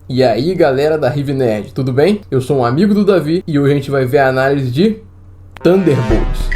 E aí galera da Rive Nerd, tudo bem? Eu sou um amigo do Davi e hoje a gente vai ver a análise de Thunderbolts.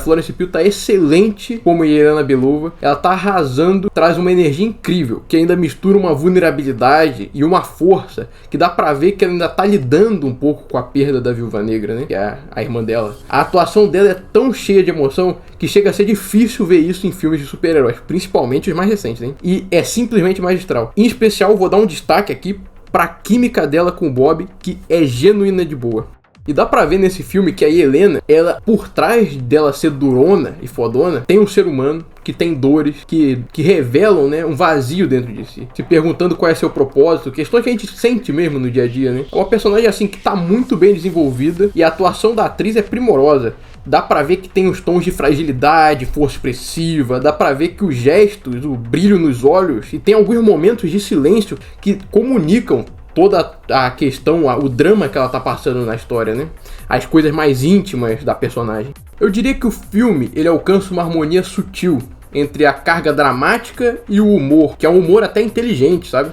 Florence Pugh tá excelente como Yelena Belova, ela tá arrasando, traz uma energia incrível, que ainda mistura uma vulnerabilidade e uma força, que dá pra ver que ela ainda tá lidando um pouco com a perda da Viúva Negra, né, que é a irmã dela. A atuação dela é tão cheia de emoção, que chega a ser difícil ver isso em filmes de super-heróis, principalmente os mais recentes, né, e é simplesmente magistral. Em especial, vou dar um destaque aqui pra química dela com o Bob, que é genuína de boa. E dá pra ver nesse filme que a Yelena, ela, por trás dela ser durona e fodona, tem um ser humano que tem dores, que revelam, né, um vazio dentro de si. Se perguntando qual é seu propósito, questões que a gente sente mesmo no dia a dia, né? É uma personagem assim que tá muito bem desenvolvida e a atuação da atriz é primorosa. Dá pra ver que tem os tons de fragilidade, força expressiva, dá pra ver que os gestos, o brilho nos olhos, e tem alguns momentos de silêncio que comunicam toda a questão, o drama que ela tá passando na história, né? As coisas mais íntimas da personagem. Eu diria que o filme, ele alcança uma harmonia sutil entre a carga dramática e o humor, que é um humor até inteligente, sabe?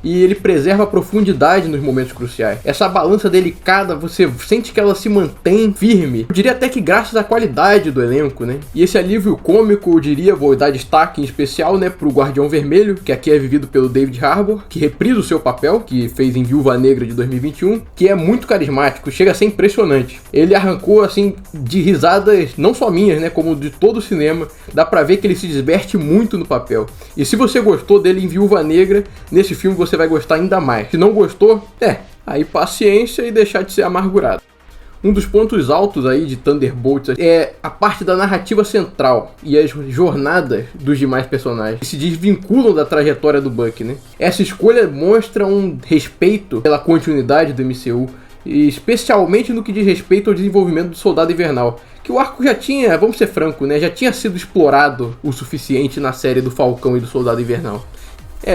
E ele preserva a profundidade nos momentos cruciais. Essa balança delicada, você sente que ela se mantém firme. Eu diria até que graças à qualidade do elenco, né? E esse alívio cômico, eu diria, vou dar destaque em especial, né, pro Guardião Vermelho, que aqui é vivido pelo David Harbour, que reprisa o seu papel, que fez em Viúva Negra de 2021, que é muito carismático, chega a ser impressionante. Ele arrancou, assim, de risadas, não só minhas, né, como de todo o cinema. Dá pra ver que ele se diverte muito no papel. E se você gostou dele em Viúva Negra, nesse filme você vai gostar ainda mais. Se não gostou, aí paciência e deixar de ser amargurado. Um dos pontos altos aí de Thunderbolts é a parte da narrativa central e as jornadas dos demais personagens, que se desvinculam da trajetória do Bucky, né? Essa escolha mostra um respeito pela continuidade do MCU, e especialmente no que diz respeito ao desenvolvimento do Soldado Invernal, que o arco já tinha, vamos ser francos, né, já tinha sido explorado o suficiente na série do Falcão e do Soldado Invernal.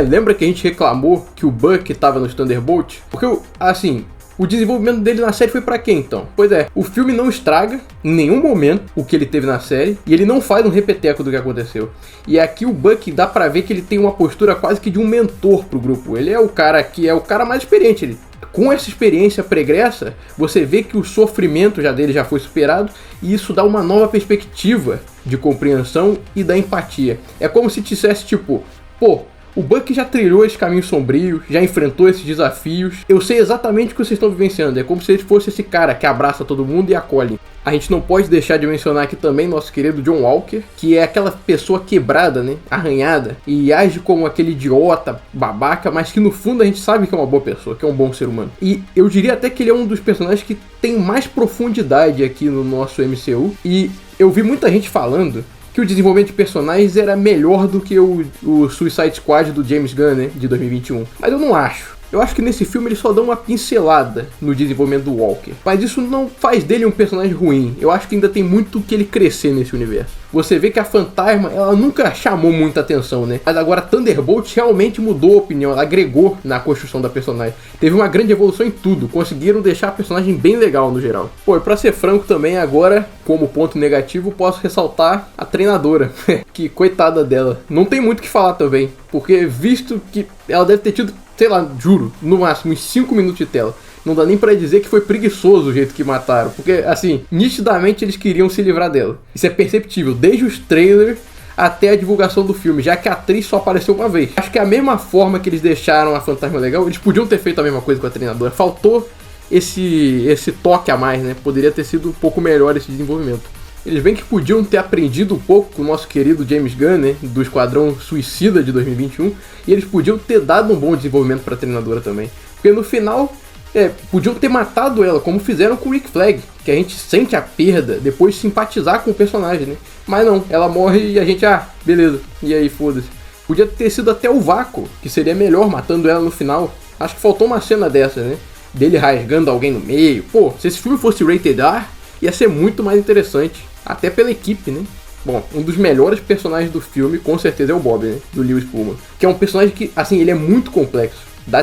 Lembra que a gente reclamou que o Bucky estava nos Thunderbolts? Porque, assim, o desenvolvimento dele na série foi pra quê, então? Pois é, o filme não estraga em nenhum momento o que ele teve na série, e ele não faz um repeteco do que aconteceu. E aqui o Bucky dá pra ver que ele tem uma postura quase que de um mentor pro grupo. Ele é o cara que é o cara mais experiente. Ele, com essa experiência pregressa, você vê que o sofrimento dele já foi superado, e isso dá uma nova perspectiva de compreensão e da empatia. É como se dissesse, tipo, pô, o Bucky já trilhou esse caminho sombrio, já enfrentou esses desafios. Eu sei exatamente o que vocês estão vivenciando. É como se ele fosse esse cara que abraça todo mundo e acolhe. A gente não pode deixar de mencionar aqui também nosso querido John Walker, que é aquela pessoa quebrada, né, arranhada, e age como aquele idiota, babaca, mas que no fundo a gente sabe que é uma boa pessoa, que é um bom ser humano. E eu diria até que ele é um dos personagens que tem mais profundidade aqui no nosso MCU, e eu vi muita gente falando que o desenvolvimento de personagens era melhor do que o Suicide Squad do James Gunn, né, de 2021. Mas eu não acho. Eu acho que nesse filme eles só dão uma pincelada no desenvolvimento do Walker. Mas isso não faz dele um personagem ruim. Eu acho que ainda tem muito que ele crescer nesse universo. Você vê que a Fantasma, ela nunca chamou muita atenção, né? Mas agora Thunderbolt realmente mudou a opinião, ela agregou na construção da personagem. Teve uma grande evolução em tudo, conseguiram deixar a personagem bem legal no geral. Pô, e pra ser franco também, agora, como ponto negativo, posso ressaltar a treinadora. Que coitada dela. Não tem muito o que falar também, porque visto que ela deve ter tido, sei lá, juro, no máximo uns 5 minutos de tela. Não dá nem pra dizer que foi preguiçoso o jeito que mataram, porque, assim, nitidamente eles queriam se livrar dela. Isso é perceptível, desde os trailers até a divulgação do filme, já que a atriz só apareceu uma vez. Acho que a mesma forma que eles deixaram a Fantasma legal, eles podiam ter feito a mesma coisa com a treinadora. Faltou esse toque a mais, né? Poderia ter sido um pouco melhor esse desenvolvimento. Eles bem que podiam ter aprendido um pouco com o nosso querido James Gunn, né, do Esquadrão Suicida de 2021, e eles podiam ter dado um bom desenvolvimento pra treinadora também. Porque no final, podiam ter matado ela, como fizeram com o Rick Flag, que a gente sente a perda depois de simpatizar com o personagem, né? Mas não, ela morre e a gente, beleza, e aí, foda-se. Podia ter sido até o vácuo, que seria melhor matando ela no final. Acho que faltou uma cena dessa, né? Dele rasgando alguém no meio. Pô, se esse filme fosse rated R, ia ser muito mais interessante. Até pela equipe, né? Bom, um dos melhores personagens do filme, com certeza, é o Bob, né? Do Lewis Pullman. Que é um personagem que, assim, ele é muito complexo.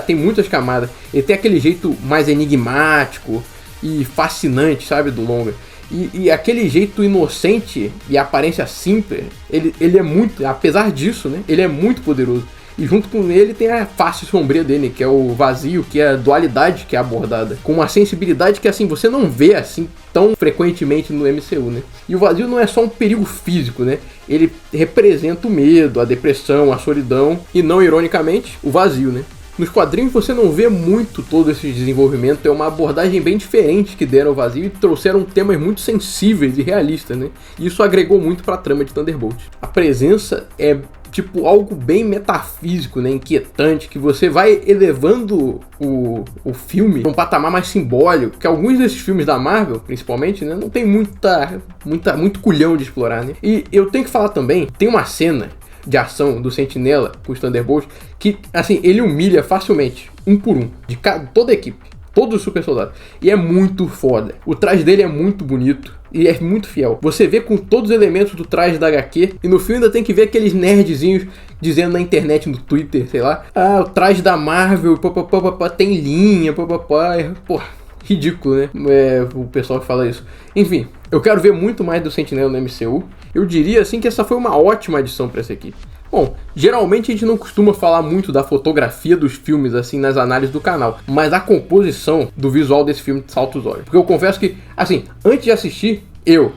Tem muitas camadas. Ele tem aquele jeito mais enigmático e fascinante, sabe, do longa. E aquele jeito inocente e aparência simples, ele é muito, apesar disso, né, ele é muito poderoso. E junto com ele tem a face sombria dele, que é o vazio, que é a dualidade que é abordada. Com uma sensibilidade que, assim, você não vê, assim, tão frequentemente no MCU, né? E o vazio não é só um perigo físico, né? Ele representa o medo, a depressão, a solidão e, não ironicamente, o vazio, né? Nos quadrinhos você não vê muito todo esse desenvolvimento, é uma abordagem bem diferente que deram ao vazio e trouxeram temas muito sensíveis e realistas, né? E isso agregou muito para a trama de Thunderbolt. A presença é tipo algo bem metafísico, né, inquietante, que você vai elevando o filme para um patamar mais simbólico, que alguns desses filmes da Marvel, principalmente, né, não tem muito culhão de explorar, né. E eu tenho que falar também, tem uma cena de ação do Sentinela com os Thunderbolts que, assim, ele humilha facilmente, um por um, de toda a equipe. Todos os super soldados. E é muito foda. O traje dele é muito bonito. E é muito fiel. Você vê com todos os elementos do traje da HQ. E no filme ainda tem que ver aqueles nerdzinhos dizendo na internet, no Twitter, sei lá. Ah, o traje da Marvel, tem linha, Pô, ridículo, né? O pessoal que fala isso. Enfim, eu quero ver muito mais do Sentinela no MCU. Eu diria, assim, que essa foi uma ótima adição para essa equipe. Bom, geralmente a gente não costuma falar muito da fotografia dos filmes, assim, nas análises do canal, mas a composição do visual desse filme salta os olhos. Porque eu confesso que, assim, antes de assistir,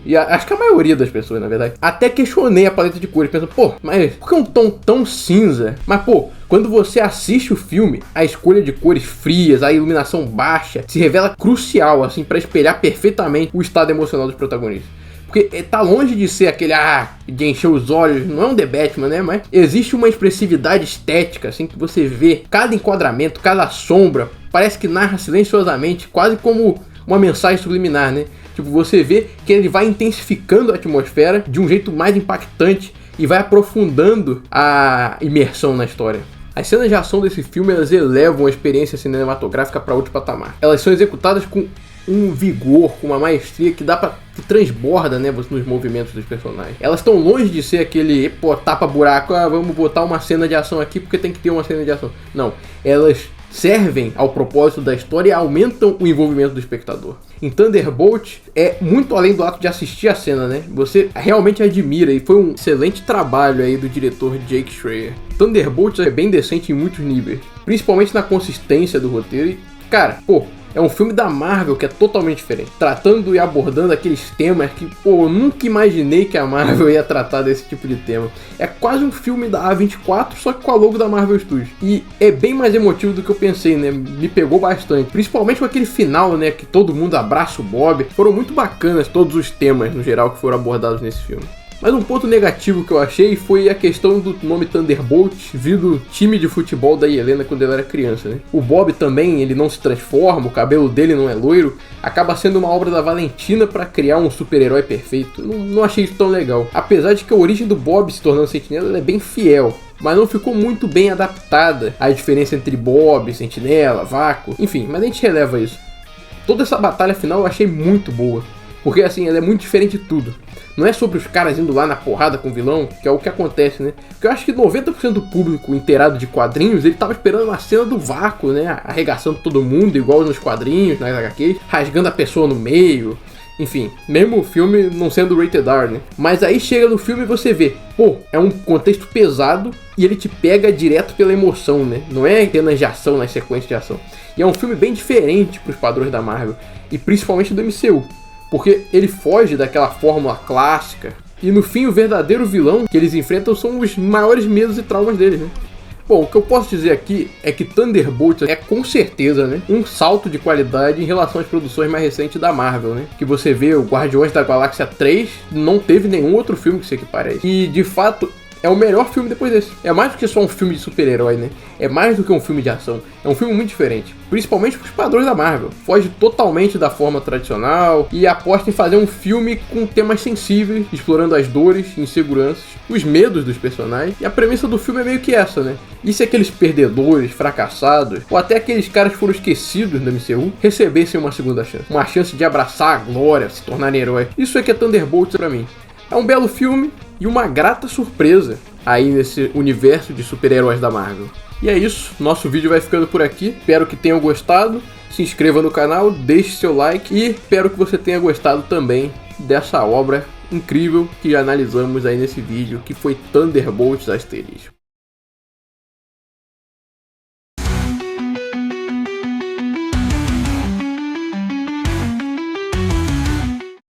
e acho que a maioria das pessoas, na verdade, até questionei a paleta de cores, pensando, pô, mas por que um tom tão cinza? Mas, pô, quando você assiste o filme, a escolha de cores frias, a iluminação baixa, se revela crucial, assim, para espelhar perfeitamente o estado emocional dos protagonistas. Porque tá longe de ser aquele, de encher os olhos, não é um The Batman, né? Mas existe uma expressividade estética, assim, que você vê cada enquadramento, cada sombra, parece que narra silenciosamente, quase como uma mensagem subliminar, né? Tipo, você vê que ele vai intensificando a atmosfera de um jeito mais impactante e vai aprofundando a imersão na história. As cenas de ação desse filme, elas elevam a experiência cinematográfica para outro patamar. Elas são executadas com um vigor, com uma maestria que que transborda, né, nos movimentos dos personagens. Elas estão longe de ser aquele, tapa-buraco, vamos botar uma cena de ação aqui porque tem que ter uma cena de ação. Não, elas servem ao propósito da história e aumentam o envolvimento do espectador. Em Thunderbolt, é muito além do ato de assistir a cena, né? Você realmente admira, e foi um excelente trabalho aí do diretor Jake Schreier. Thunderbolt é bem decente em muitos níveis, principalmente na consistência do roteiro e, cara, é um filme da Marvel que é totalmente diferente, tratando e abordando aqueles temas que, eu nunca imaginei que a Marvel ia tratar desse tipo de tema. É quase um filme da A24, só que com a logo da Marvel Studios. E é bem mais emotivo do que eu pensei, né? Me pegou bastante. Principalmente com aquele final, né? Que todo mundo abraça o Bob. Foram muito bacanas todos os temas, no geral, que foram abordados nesse filme. Mas um ponto negativo que eu achei foi a questão do nome Thunderbolt vir do time de futebol da Helena quando ela era criança, né? O Bob também, ele não se transforma, o cabelo dele não é loiro, acaba sendo uma obra da Valentina para criar um super-herói perfeito. Não achei isso tão legal. Apesar de que a origem do Bob se tornando Sentinela é bem fiel, mas não ficou muito bem adaptada à diferença entre Bob, Sentinela, Vácuo, enfim, mas a gente releva isso. Toda essa batalha final eu achei muito boa, porque assim, ela é muito diferente de tudo. Não é sobre os caras indo lá na porrada com o vilão, que é o que acontece, né? Porque eu acho que 90% do público inteirado de quadrinhos, ele tava esperando uma cena do Vácuo, né? Arregaçando todo mundo, igual nos quadrinhos, nas HQs, rasgando a pessoa no meio. Enfim, mesmo o filme não sendo rated R, né? Mas aí chega no filme e você vê, é um contexto pesado e ele te pega direto pela emoção, né? Não é cenas de ação nas sequências de ação. E é um filme bem diferente pros padrões da Marvel, e principalmente do MCU. Porque ele foge daquela fórmula clássica. E no fim, o verdadeiro vilão que eles enfrentam são os maiores medos e traumas deles, né? Bom, o que eu posso dizer aqui é que Thunderbolt é com certeza, né, um salto de qualidade em relação às produções mais recentes da Marvel, né? Que você vê o Guardiões da Galáxia 3, não teve nenhum outro filme que se equipare. E de fato, é o melhor filme depois desse. É mais do que só um filme de super-herói, né? É mais do que um filme de ação. É um filme muito diferente. Principalmente pros padrões da Marvel. Foge totalmente da forma tradicional e aposta em fazer um filme com temas sensíveis, explorando as dores, inseguranças, os medos dos personagens. E a premissa do filme é meio que essa, né? E se aqueles perdedores, fracassados, ou até aqueles caras que foram esquecidos da MCU, recebessem uma segunda chance? Uma chance de abraçar a glória, se tornar herói. Isso é que é Thunderbolt pra mim. É um belo filme e uma grata surpresa aí nesse universo de super-heróis da Marvel. E é isso, nosso vídeo vai ficando por aqui. Espero que tenham gostado. Se inscreva no canal, deixe seu like e espero que você tenha gostado também dessa obra incrível que analisamos aí nesse vídeo, que foi Thunderbolts Asterisco.